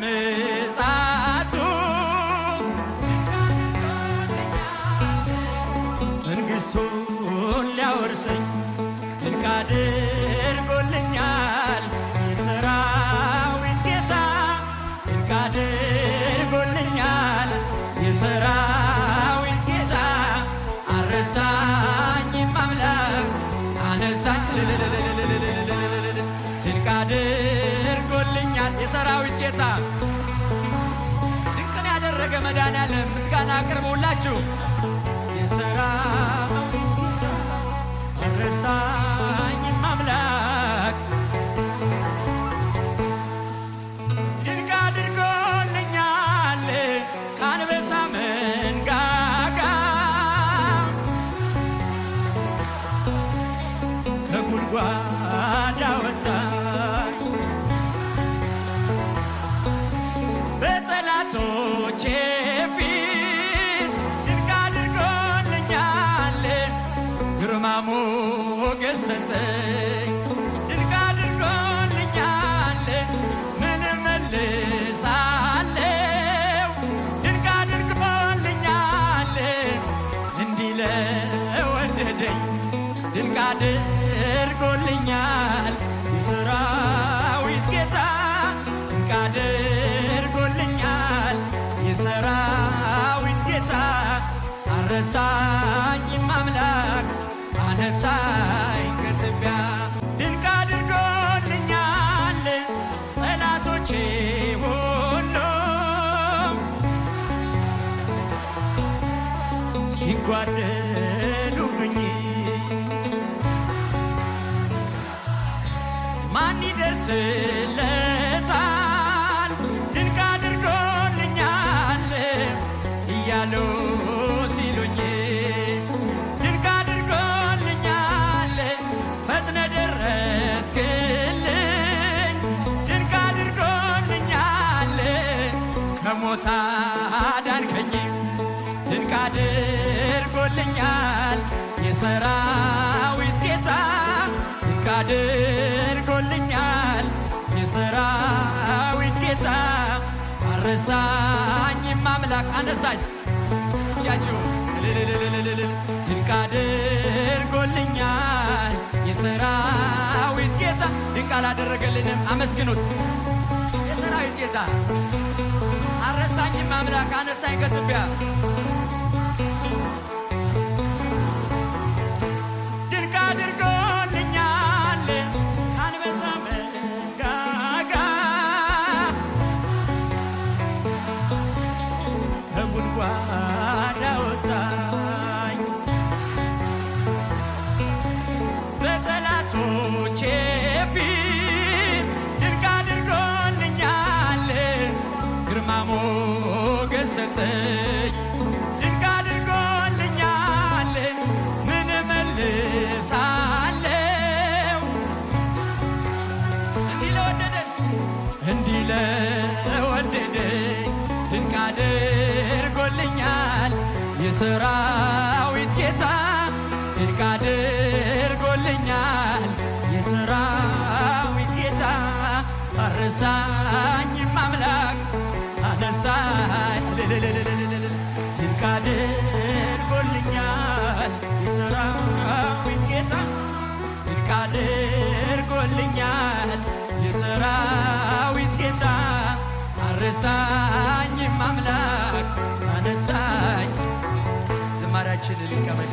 ምጽአቱ መንግሥቱን ሊያወርሰኝ ድንቅ አድርጎልኛል የሰራዊት ጌታ ድንቅ አድርጎልኛል የሰራዊት ጌታ አልረሳኝም አምላክ አነሳኝ ድንቅ አድርጎልኛል የሰራዊት ጌታ ድንቅን ያደረገ መድኃኔዓለም ምስጋና አቅርቡላችሁ የሰራዊት ጌታ አልረሳኝም አምላክ ድንቅ አድርጎልኛል ከአንበሳ መንጋጋ ከጉድጓድ አወጣኝ በጠላቶቼ ፊት ድንቅ አድርጎልኛል ግርማ ሞገስ ሰጠኝ ድንቅ አድርጎልኛል ምን እመልሳለሁ ድንቅ አድርጎልኛል እንዲህ ለወደደኝ ድንቅ አድርጎልኛል የሰራዊት ጌታ ድንቅ አድርጎልኛል የሰራዊት ጌታ አልረሳኝም አምላክ አነሳኝ ከትቢያ ድንቅ አድርጎልኛል ጠላቶቼ ሁሉ ሲጓደዱብኝ ማን ይደርስለታል ድንቅ አድርጎልኛል እያሉ ሲሉኝ ድንቅ አድርጎልኛል ፈጥነ ደረስክልኝ ድንቅ አድርጎልኛል ከሞት አዳንከኝ ድንቅ አድርጎልኛል የሰራዊት ጌታ ድንቅ አድርጎልኛል የሰራዊት ጌታ አልረሳኝም አምላክ አነሳኝ እጃችሁ ድንቅ አድርጎልኛል የሰራዊት ጌታ ድንቅ አላደረገልንም አመስግኑት የሰራዊት ጌታ አልረሳኝም አምላክ አነሳኝ ከትቢያ ድንቅ አድርጎልኛል ከአንበሳ መንጋጋ ከጉድጓድ አወጣኝ በጠላቶቼ ፊት ድንቅ አድርጎልኛል ግርማ ሞገስ ሰጠኝ ድንቅ አድርጎልኛል ምን እመልሳለሁ እንዲህ ለወደደኝ ድንቅ አድርጎልኛል የሰራዊት ጌታ ድንቅ አድርጎልኛል የሰራዊት ጌታ አልረሳኝም አምላክ አነሳኝ ድንቅ አድርጎልኛል የሰራዊት ጌታ ድንቅ አድርጎልኛል የሰራዊት ጌታ አልረሳኝም አምላክ አነሳኝ ዝማሬያችንን እንቀበል